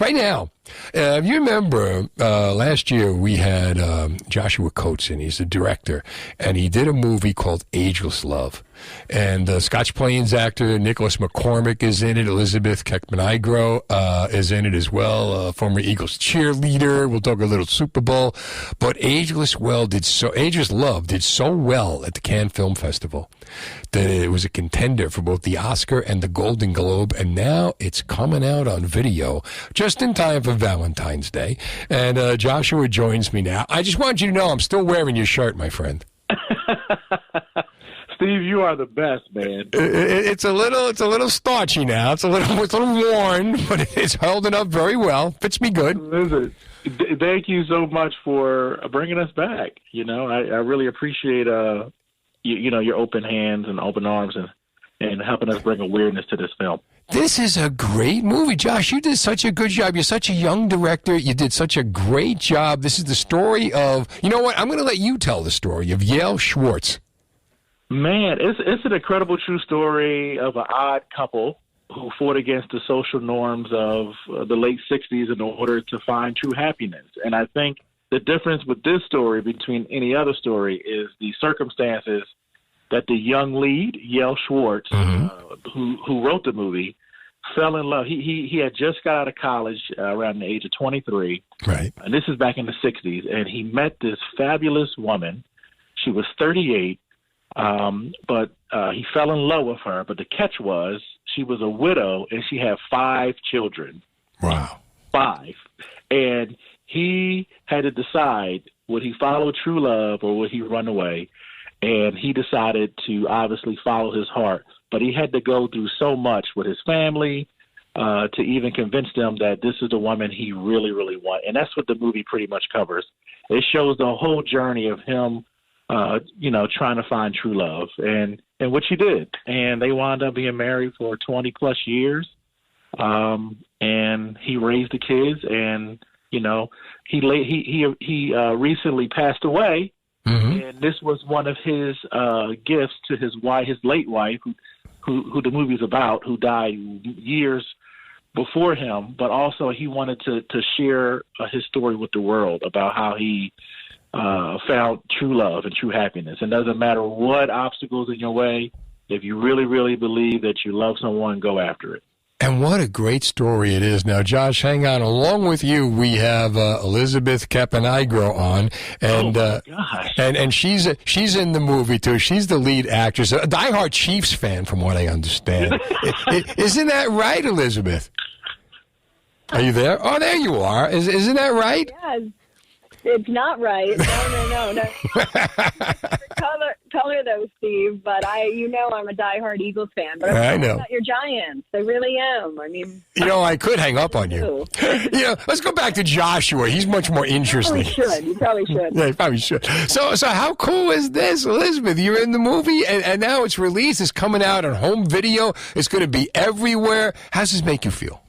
Right now, if you remember, last year we had Joshua Coates in. He's the director, and he did a movie called Ageless Love. And Scotch Plains actor Nicholas McCormick is in it. Elizabeth Caponigro is in it as well, former Eagles cheerleader. We'll talk a little Super Bowl. But Ageless Love did so well at the Cannes Film Festival that it was a contender for both the Oscar and the Golden Globe. And now it's coming out on video just in time for Valentine's Day. And Joshua joins me now. I just want you to know I'm still wearing your shirt, my friend. Steve, you are the best, man. It's a little starchy now. It's a little worn, but it's holding up very well. Fits me good. Listen, thank you so much for bringing us back. You know, I really appreciate your open hands and open arms and helping us bring awareness to this film. This is a great movie, Josh. You did such a good job. You're such a young director. You did such a great job. This is the story of, you know what? I'm going to let you tell the story of Yale Schwartz. Man, it's an incredible true story of an odd couple who fought against the social norms of the late 60s in order to find true happiness. And I think the difference with this story between any other story is the circumstances that the young lead, Yale Schwartz, who wrote the movie, fell in love. He had just got out of college around the age of 23. Right. And this is back in the 60s. And he met this fabulous woman. She was 38. But he fell in love with her. But the catch was she was a widow and she had 5 children. Wow. 5. And he had to decide, would he follow true love or would he run away? And he decided to obviously follow his heart. But he had to go through so much with his family to even convince them that this is the woman he really, really wants. And that's what the movie pretty much covers. It shows the whole journey of him trying to find true love, and which he did. And they wound up being married for 20 plus years. And he raised the kids, and, he recently passed away. Mm-hmm. And this was one of his gifts to his late wife, who the movie's about, who died years before him. But also he wanted to share his story with the world about how he found true love and true happiness. And doesn't matter what obstacles in your way, if you really, really believe that you love someone, go after it. And what a great story it is. Now, Josh, hang on. Along with you, we have Elizabeth Caponigro on, and and she's in the movie too. She's the lead actress, a diehard Chiefs fan, from what I understand. Isn't that right, Elizabeth? Are you there? Oh, there you are. Isn't that right? Yes. It's not right. No. Color though, Steve. But I'm a diehard Eagles fan. But I know about your Giants. I really am. I mean, I could hang up on you. Let's go back to Joshua. He's much more interesting. You probably should. Yeah, you probably should. So how cool is this, Elizabeth? You're in the movie, and now it's released. It's coming out on home video. It's going to be everywhere. How does this make you feel?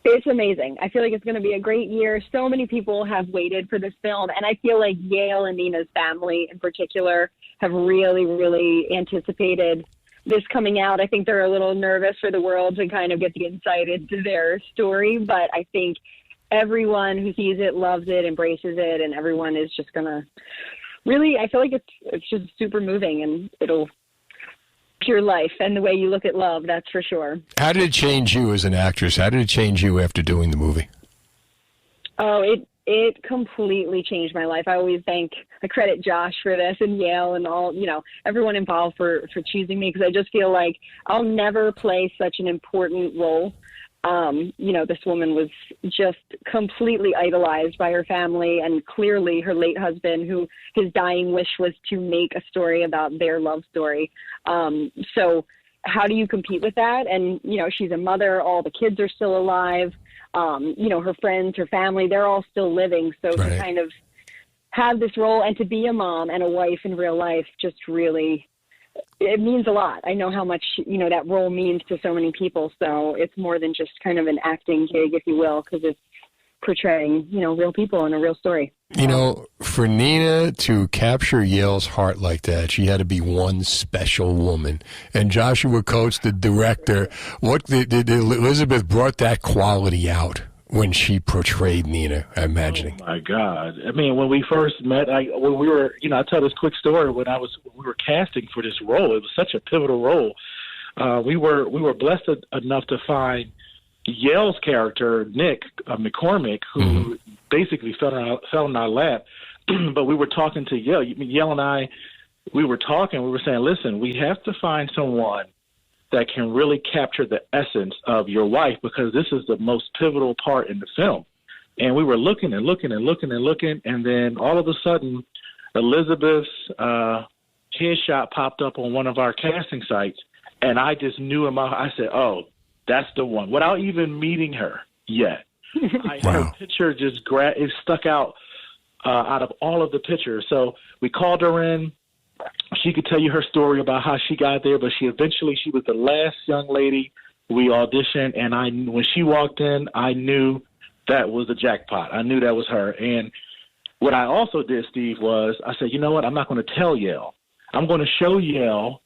It's amazing. I feel like it's going to be a great year. So many people have waited for this film, and I feel like Yale and Nina's family in particular have really, really anticipated this coming out. I think they're a little nervous for the world to kind of get the insight into their story, but I think everyone who sees it loves it, embraces it, and everyone is just going to really, I feel like it's just super moving, and it'll your life and the way you look at love, that's for sure. How did it change you as an actress? How did it change you after doing the movie? Oh, it completely changed my life. I credit Josh for this and Yale and all, everyone involved for choosing me, because I just feel like I'll never play such an important role. This woman was just completely idolized by her family and clearly her late husband, who his dying wish was to make a story about their love story. So how do you compete with that? And, she's a mother, all the kids are still alive. Her friends, her family, they're all still living. So right. To kind of have this role and to be a mom and a wife in real life just really, it means a lot. I know how much, that role means to so many people. So it's more than just kind of an acting gig, if you will, because it's portraying, real people and a real story. For Nina to capture Yale's heart like that, she had to be one special woman. And Joshua Coates, the director, Elizabeth brought that quality out when she portrayed Nina, I'm imagining. Oh my God! I mean, when we first met, I tell this quick story. When we were casting for this role, it was such a pivotal role. We were blessed enough to find Yale's character, Nick McCormick, who basically fell in our lap. But we were talking to Yale. Yale and I, we were talking. We were saying, listen, we have to find someone that can really capture the essence of your wife, because this is the most pivotal part in the film. And we were looking and looking and looking and looking, and then all of a sudden, Elizabeth's headshot popped up on one of our casting sites, and I just knew in my heart, I said, oh, that's the one, without even meeting her yet. Her picture just it stuck out of all of the pictures. So we called her in. She could tell you her story about how she got there, but she was the last young lady we auditioned, and when she walked in, I knew that was the jackpot. I knew that was her. And what I also did, Steve, was I said, you know what, I'm not going to tell Yale. I'm going to show Yale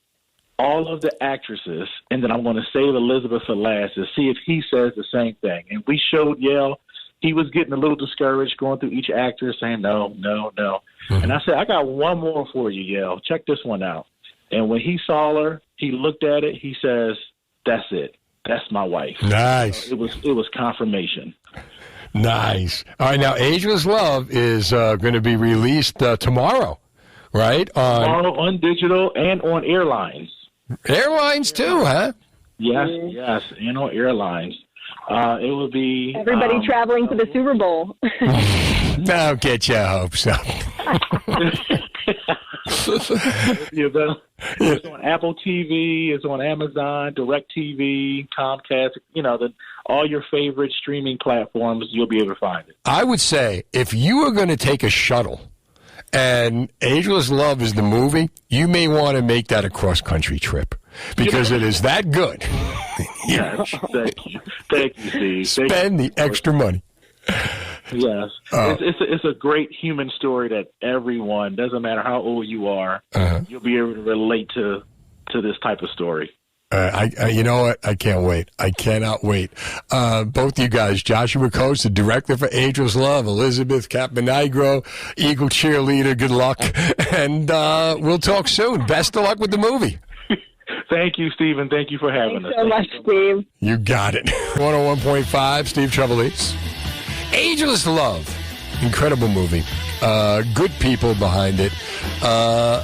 all of the actresses, and then I'm going to save Elizabeth for last and see if he says the same thing. And we showed Yale. He was getting a little discouraged going through each actress saying, no. And I said, I got one more for you, Yale. Check this one out. And when he saw her, he looked at it. He says, that's it. That's my wife. Nice. So it was confirmation. Nice. All right, now Ageless Love is going to be released tomorrow, right? Tomorrow on digital and on airlines. Airlines too, huh? Yes, and on airlines. It will be everybody traveling to the Super Bowl. Don't get your hopes up. It's on Apple TV, it's on Amazon, DirecTV, Comcast, all your favorite streaming platforms, you'll be able to find it. I would say if you are going to take a shuttle and Ageless Love is the movie, you may want to make that a cross-country trip because it is that good. Yes, thank you, Steve. Spend the extra money. Yes, it's a great human story that everyone, doesn't matter how old you are, you'll be able to relate to this type of story. You know what? I can't wait. I cannot wait. Both you guys, Joshua Coates, the director for Ageless Love, Elizabeth Caponigro, Eagle cheerleader, good luck. And we'll talk soon. Best of luck with the movie. Thank you, Stephen. Thank you for having us. Thanks so much, Steve. You got it. 101.5, Steve Trevelise. Ageless Love. Incredible movie. Good people behind it.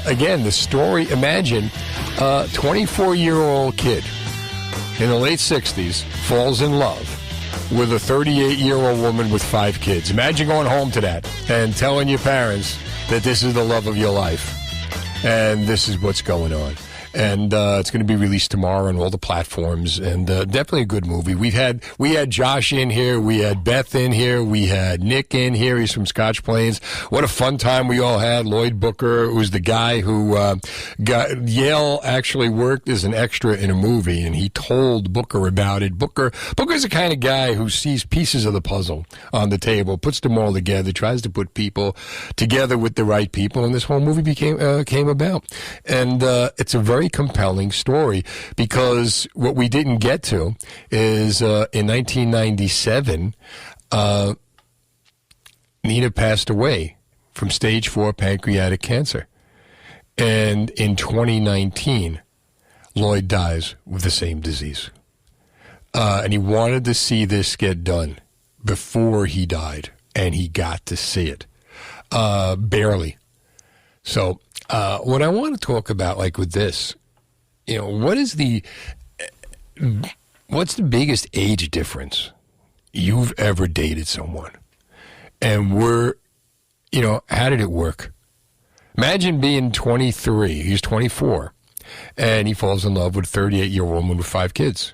Again, the story, imagine a 24-year-old kid in the late 60s falls in love with a 38-year-old woman with 5 kids. Imagine going home to that and telling your parents that this is the love of your life and this is what's going on. And it's going to be released tomorrow on all the platforms, and definitely a good movie. We had Josh in here, we had Beth in here, we had Nick in here. He's from Scotch Plains. What a fun time we all had. Lloyd Booker was the guy who Yale actually worked as an extra in a movie, and he told Booker about it. Booker's the kind of guy who sees pieces of the puzzle on the table, puts them all together, tries to put people together with the right people, and this whole movie came about. And it's a very compelling story because what we didn't get to is in 1997, Nina passed away from stage 4 pancreatic cancer. And in 2019, Lloyd dies with the same disease. And he wanted to see this get done before he died, and he got to see it. Barely. So what I want to talk about, like with this, what's the biggest age difference you've ever dated someone? And how did it work? Imagine being 23, he's 24, and he falls in love with a 38-year-old woman with 5 kids.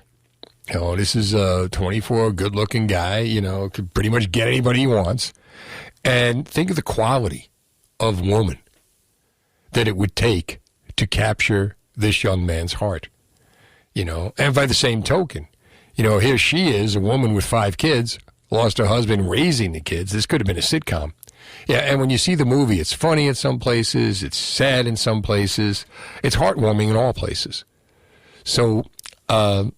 This is a 24, good-looking guy, could pretty much get anybody he wants. And think of the quality of woman that it would take to capture this young man's heart, and by the same token, here she is, a woman with 5 kids, lost her husband raising the kids. This could have been a sitcom. Yeah, and when you see the movie, it's funny in some places, it's sad in some places, it's heartwarming in all places. So, my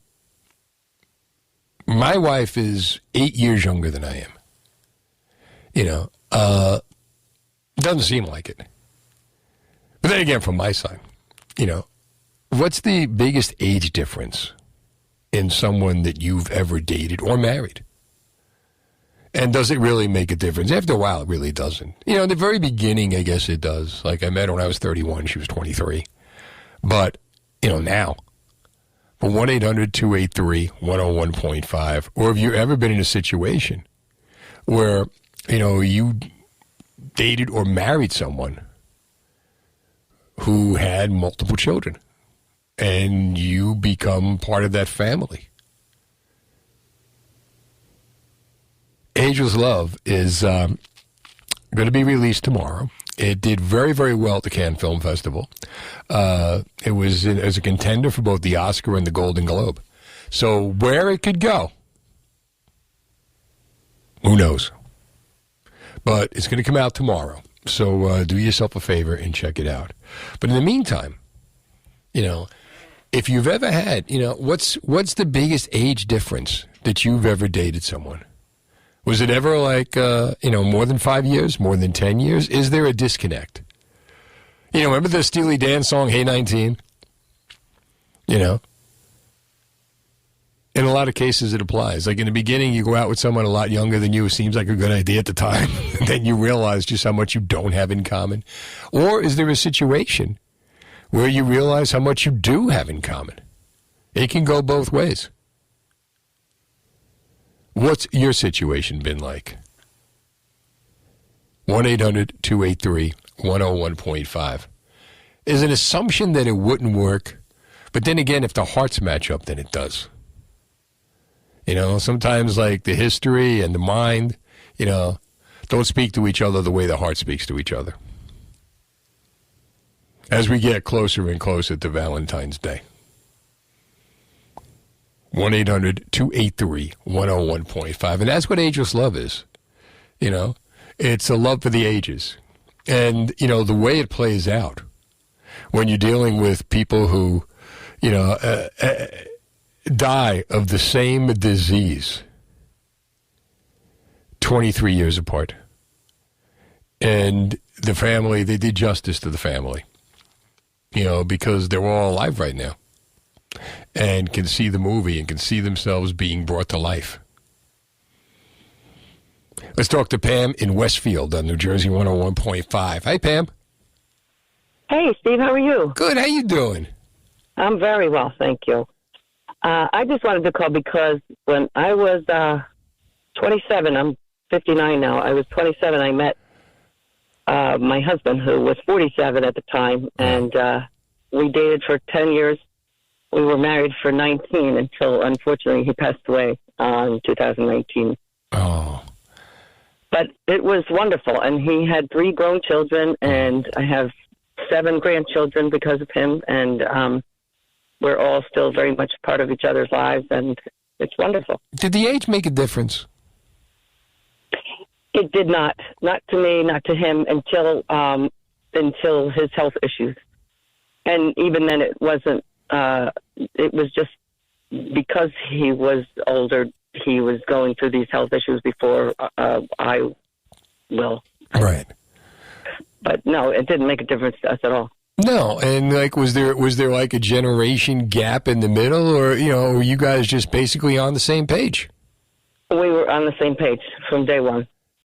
wife is 8 years younger than I am. You know, doesn't seem like it. But then again, from my side, you know, what's the biggest age difference in someone that you've ever dated or married? And does it really make a difference? After a while, it really doesn't. You know, in the very beginning, I guess it does. Like, I met her when I was 31. She was 23. But, you know, now, for 1-800-283-101.5, or have you ever been in a situation where, you know, you dated or married someone who had multiple children, and you become part of that family? Ageless Love is going to be released tomorrow. It did very, very well at the Cannes Film Festival. It was as a contender for both the Oscar and the Golden Globe. So where it could go, who knows? But it's going to come out tomorrow. So do yourself a favor and check it out. But in the meantime, you know, if you've ever had, you know, what's the biggest age difference that you've ever dated someone? Was it ever like, you know, more than 5 years, more than 10 years? Is there a disconnect? You know, remember the Steely Dan song, Hey 19? You know? In a lot of cases, it applies. Like in the beginning, you go out with someone a lot younger than you. It seems like a good idea at the time. Then you realize just how much you don't have in common. Or is there a situation where you realize how much you do have in common? It can go both ways. What's your situation been like? 1-800-283-101.5. Is an assumption that it wouldn't work, but then again, if the hearts match up, then it does. You know, sometimes like the history and the mind, you know, don't speak to each other the way the heart speaks to each other. As we get closer and closer to Valentine's Day. 1-800-283-101.5. And that's what Ageless Love is. You know, it's a love for the ages. And, you know, the way it plays out when you're dealing with people who, you know, die of the same disease 23 years apart. And the family, they did justice to the family, you know, because they're all alive right now and can see the movie and can see themselves being brought to life. Let's talk to Pam in Westfield on New Jersey 101.5. Hi, Pam. Hey, Steve, how are you? Good. How you doing? I'm very well, thank you. I just wanted to call because when I was 27, I'm 59 now, I was 27, I met my husband, who was 47 at the time, and we dated for 10 years. We were married for 19 until, unfortunately, he passed away in 2019. Oh. But it was wonderful, and he had 3 grown children, and I have 7 grandchildren because of him, and we're all still very much part of each other's lives, and it's wonderful. Did the age make a difference? It did not. Not to me, not to him, until his health issues. And even then, it wasn't. It was just because he was older, he was going through these health issues before I will. Right. But no, it didn't make a difference to us at all. No, and like, was there like a generation gap in the middle, or you know, were you guys just basically on the same page? We were on the same page from day one.